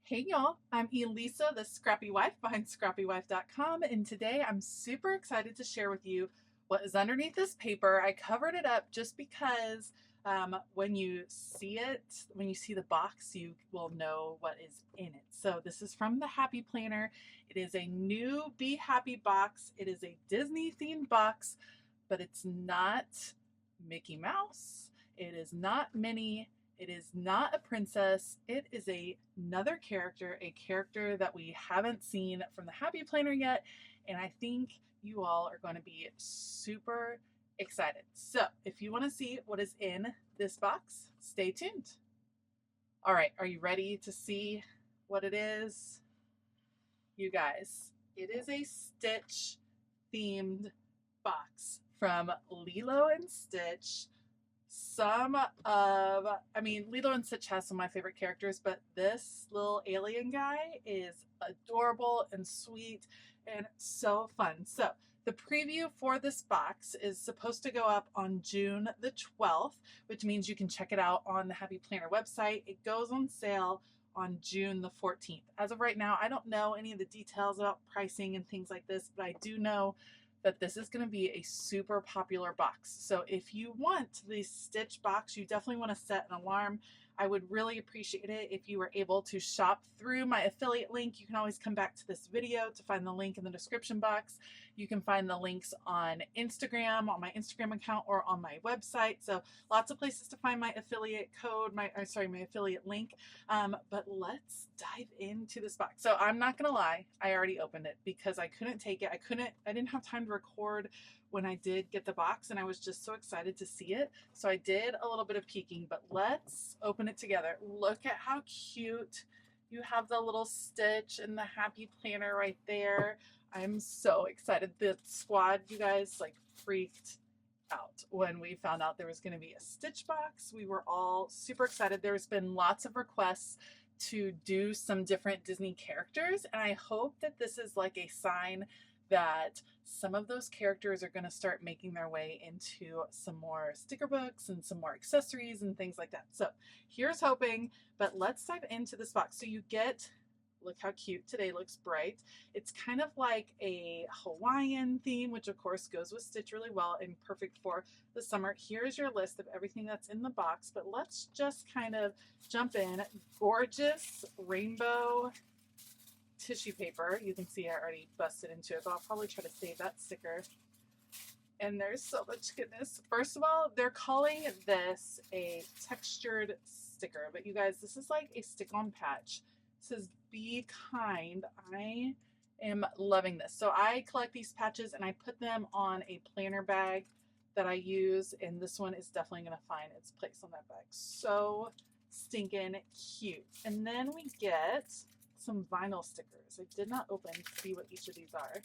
Hey y'all, I'm Elisa, the Scrappy Wife behind ScrappyWife.com, and today I'm super excited to share with you what is underneath this paper. I covered it up just because when you see it, when you see the box, you will know what is in it. So this is from the Happy Planner. It is a new Be Happy box. It is a Disney themed box, but it's not Mickey Mouse. It is not Minnie. It is not a princess. It is another character, a character that we haven't seen from the Happy Planner yet. And I think you all are going to be super excited. So if you want to see what is in this box, stay tuned. All right, are you ready to see what it is? You guys, it is a Stitch themed box from Lilo and Stitch. Lilo and Stitch has some of my favorite characters, but this little alien guy is adorable and sweet and so fun. So the preview for this box is supposed to go up on June the 12th, which means you can check it out on the Happy Planner website. It goes on sale on June the 14th. As of right now, I don't know any of the details about pricing and things like this, but I do know that this is going to be a super popular box. So if you want the Stitch box, you definitely want to set an alarm. I would really appreciate it if you were able to shop through my affiliate link. You can always come back to this video to find the link in the description box. You can find the links on Instagram, on my Instagram account, or on my website. So lots of places to find my affiliate code, my affiliate link. But let's dive into this box. So I'm not gonna lie, I already opened it because I couldn't take it. I didn't have time to record when I did get the box, and I was just so excited to see it. So I did a little bit of peeking, but let's open it together. Look at how cute. You have the little Stitch and the Happy Planner right there. I'm so excited. The squad, you guys, like freaked out when we found out there was going to be a Stitch box. We were all super excited. There's been lots of requests to do some different Disney characters, and I hope that this is like a sign that some of those characters are going to start making their way into some more sticker books and some more accessories and things like that. So here's hoping, but let's dive into this box. So you get, look how cute today looks bright. It's kind of like a Hawaiian theme, which of course goes with Stitch really well and perfect for the summer. Here's your list of everything that's in the box, but let's just kind of jump in. Gorgeous rainbow tissue paper. You can see I already busted into it, but I'll probably try to save that sticker. And there's so much goodness. First of all, they're calling this a textured sticker, but you guys, this is like a stick-on patch. It says be kind. I am loving this. So I collect these patches and I put them on a planner bag that I use, and this one is definitely going to find its place on that bag. So stinking cute. And then we get some vinyl stickers. I did not open to see what each of these are.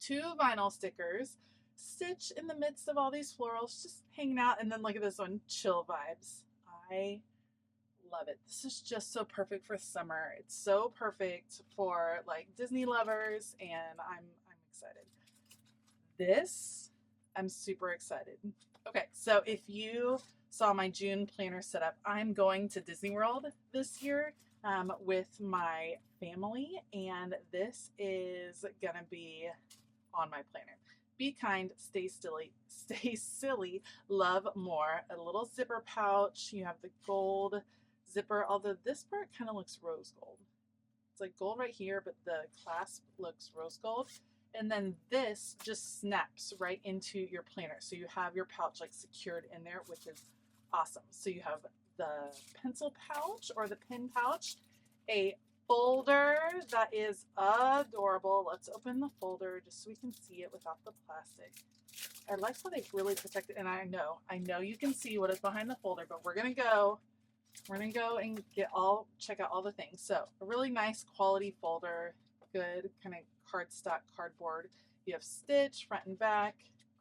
2 vinyl stickers. Stitch in the midst of all these florals, just hanging out. And then look at this one, chill vibes. I love it. This is just so perfect for summer. It's so perfect for like Disney lovers, and I'm excited. This, I'm super excited. Okay, so if you saw my June planner setup, I'm going to Disney World this year with my family, and this is gonna be on my planner. Be kind, stay silly, love more. A little zipper pouch. You have the gold zipper, although this part kind of looks rose gold. It's like gold right here, but the clasp looks rose gold. And then this just snaps right into your planner. So you have your pouch like secured in there, which is awesome. So you have the pencil pouch or the pen pouch, a folder that is adorable. Let's open the folder just so we can see it without the plastic. I like how they really protect it, and I know you can see what is behind the folder, but we're gonna go and check out all the things. So a really nice quality folder, good kind of cardstock cardboard. You have Stitch front and back,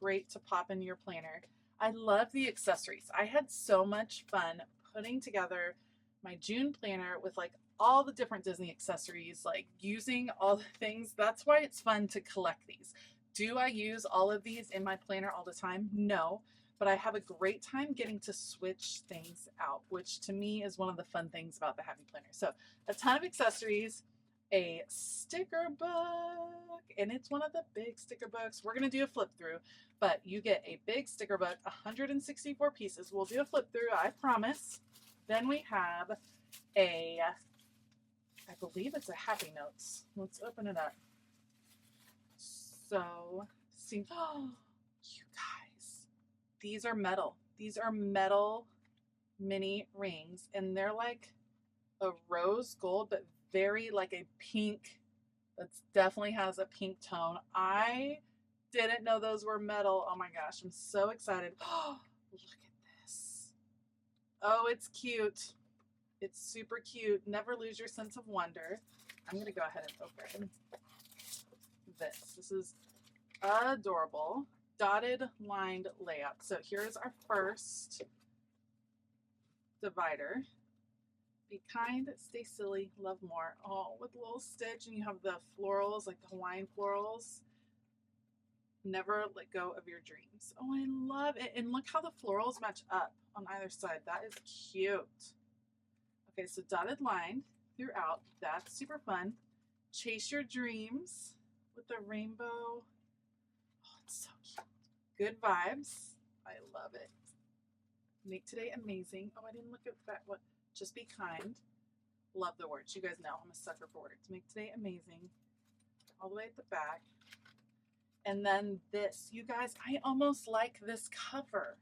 great to pop into your planner. I love the accessories. I had so much fun putting together my June planner with like all the different Disney accessories, like using all the things. That's why it's fun to collect these. Do I use all of these in my planner all the time? No, but I have a great time getting to switch things out, which to me is one of the fun things about the Happy Planner. So a ton of accessories, a sticker book, and it's one of the big sticker books. We're going to do a flip through, but you get a big sticker book, 164 pieces. We'll do a flip through, I promise. Then we have a, I believe it's a Happy Notes. Let's open it up. So, see, oh, you guys, these are metal. These are metal mini rings, and they're like a rose gold, but very like a pink. That definitely has a pink tone. I didn't know those were metal. Oh my gosh, I'm so excited. Oh, look at this. Oh, it's cute. It's super cute. Never lose your sense of wonder. I'm going to go ahead and open this. This is adorable. Dotted lined layout. So here's our first divider. Be kind, stay silly, love more. Oh, with a little stitch, and you have the florals, like the Hawaiian florals. Never let go of your dreams. Oh, I love it. And look how the florals match up on either side. That is cute. Okay, so dotted line throughout. That's super fun. Chase your dreams with the rainbow. Oh, it's so cute. Good vibes. I love it. Make today amazing. Oh, I didn't look at that. What? Just be kind. Love the words. You guys know I'm a sucker for words. Make today amazing. All the way at the back. And then this. You guys, I almost like this cover.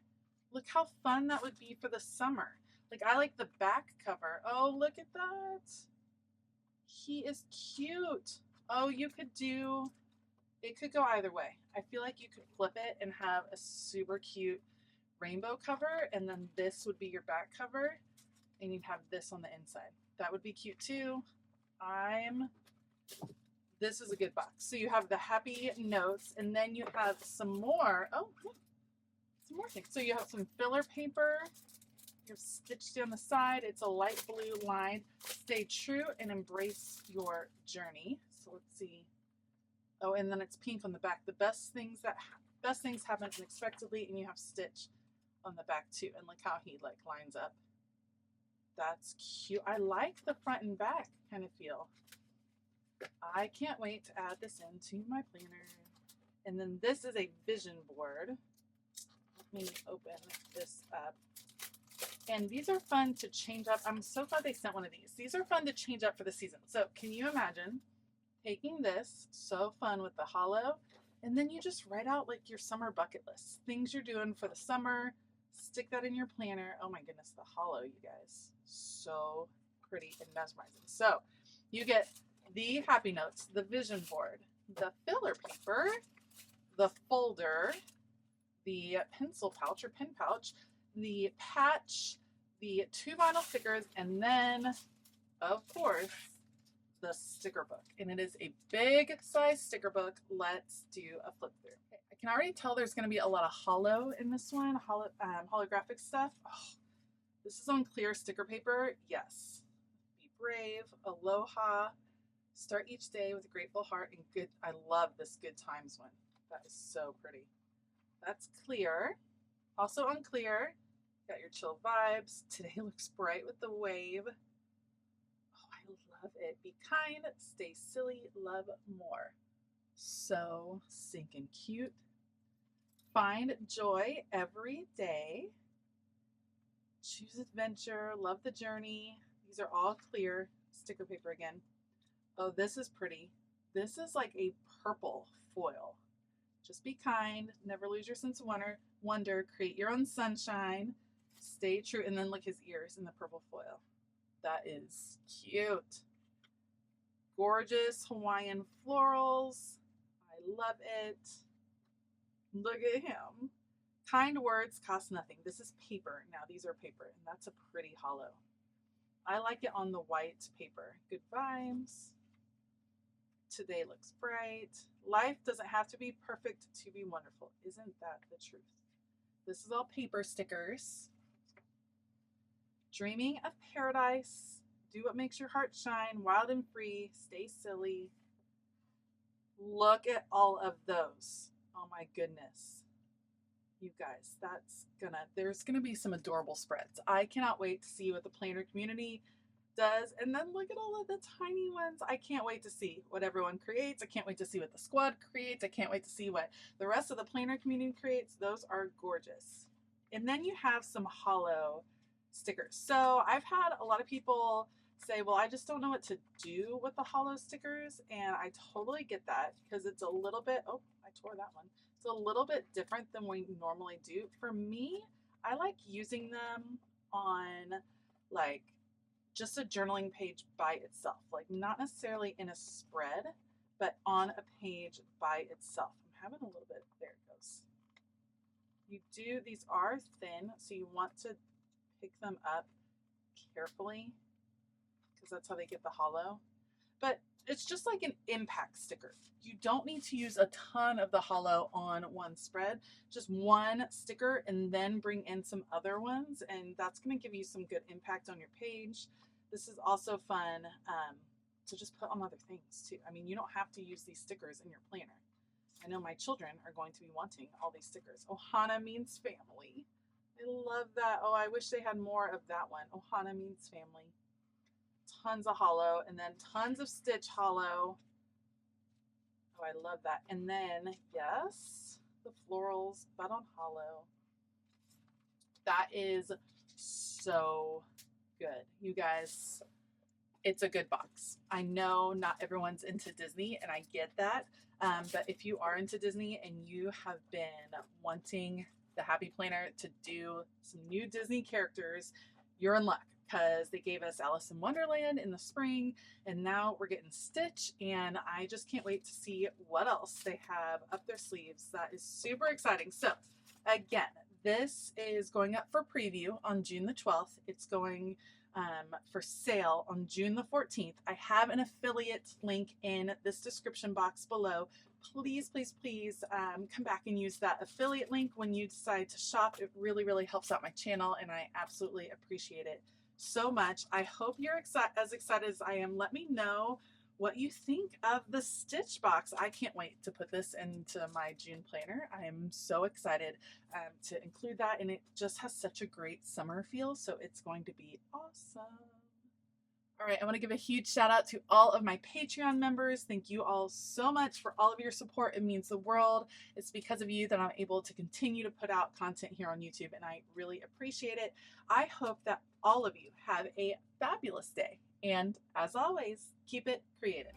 Look how fun that would be for the summer. Like, I like the back cover. Oh, look at that. He is cute. Oh, you could do, it could go either way. I feel like you could flip it and have a super cute rainbow cover, and then this would be your back cover, and you'd have this on the inside. That would be cute too. This is a good box. So you have the Happy Notes, and then you have some more. Oh, some more things. So you have some filler paper. You have stitched on the side. It's a light blue line. Stay true and embrace your journey. So let's see. Oh, and then it's pink on the back. The best things happen unexpectedly, and you have stitch on the back too. And look how he like lines up. That's cute. I like the front and back kind of feel. I can't wait to add this into my planner. And then this is a vision board. Let me open this up. And these are fun to change up. I'm so glad they sent one of these. These are fun to change up for the season. So can you imagine taking this, so fun with the hollow, and then you just write out like your summer bucket list, things you're doing for the summer, stick that in your planner. Oh my goodness, the hollow, you guys. So pretty and mesmerizing. So you get the Happy Notes, the vision board, the filler paper, the folder, the pencil pouch or pen pouch, the patch, the 2 vinyl stickers, and then, of course, the sticker book. And it is a big size sticker book. Let's do a flip through. Okay, I can already tell there's going to be a lot of hollow in this one, holographic stuff. Oh, this is on clear sticker paper. Yes. Be brave. Aloha. Start each day with a grateful heart and good. I love this good times one. That is so pretty. That's clear. Also on clear. Got your chill vibes. Today looks bright with the wave. Oh, I love it. Be kind, stay silly, love more. So stinking cute. Find joy every day. Choose adventure, love the journey. These are all clear sticker paper again. Oh, this is pretty. This is like a purple foil. Just be kind, never lose your sense of wonder, create your own sunshine. Stay true. And then look his ears in the purple foil. That is cute. Gorgeous Hawaiian florals. I love it. Look at him. Kind words cost nothing. This is paper. Now these are paper, and that's a pretty hollow. I like it on the white paper. Good vibes. Today looks bright. Life doesn't have to be perfect to be wonderful. Isn't that the truth? This is all paper stickers. Dreaming of paradise. Do what makes your heart shine. Wild and free. Stay silly. Look at all of those. Oh my goodness. You guys, there's gonna be some adorable spreads. I cannot wait to see what the planner community does. And then look at all of the tiny ones. I can't wait to see what everyone creates. I can't wait to see what the squad creates. I can't wait to see what the rest of the planner community creates. Those are gorgeous. And then you have some hollow stickers. So I've had a lot of people say, well, I just don't know what to do with the hollow stickers. And I totally get that because it's a little bit, oh, I tore that one. It's a little bit different than we normally do. For me, I like using them on like just a journaling page by itself, like not necessarily in a spread, but on a page by itself. I'm having a little bit, there it goes. These are thin, so you want to pick them up carefully because that's how they get the hollow. But it's just like an impact sticker. You don't need to use a ton of the hollow on one spread, just one sticker and then bring in some other ones, and that's going to give you some good impact on your page. This is also fun to just put on other things too. I mean, you don't have to use these stickers in your planner. I know my children are going to be wanting all these stickers. Ohana means family. I love that. Oh, I wish they had more of that one. Ohana means family. Tons of hollow, and then tons of stitch hollow. Oh, I love that. And then, yes, the florals, but on hollow. That is so good. You guys, it's a good box. I know not everyone's into Disney, and I get that. But if you are into Disney and you have been wanting the Happy Planner to do some new Disney characters, you're in luck because they gave us Alice in Wonderland in the spring, and now we're getting Stitch, and I just can't wait to see what else they have up their sleeves. That is super exciting. So again, this is going up for preview on June the 12th. It's going for sale on June the 14th. I have an affiliate link in this description box below. Please, please, please come back and use that affiliate link when you decide to shop. It really, really helps out my channel, and I absolutely appreciate it so much. I hope you're as excited as I am. Let me know what you think of the Stitch box. I can't wait to put this into my June planner. I am so excited to include that, and it just has such a great summer feel, so it's going to be awesome. All right, I want to give a huge shout out to all of my Patreon members. Thank you all so much for all of your support. It means the world. It's because of you that I'm able to continue to put out content here on YouTube, and I really appreciate it. I hope that all of you have a fabulous day. And as always, keep it creative.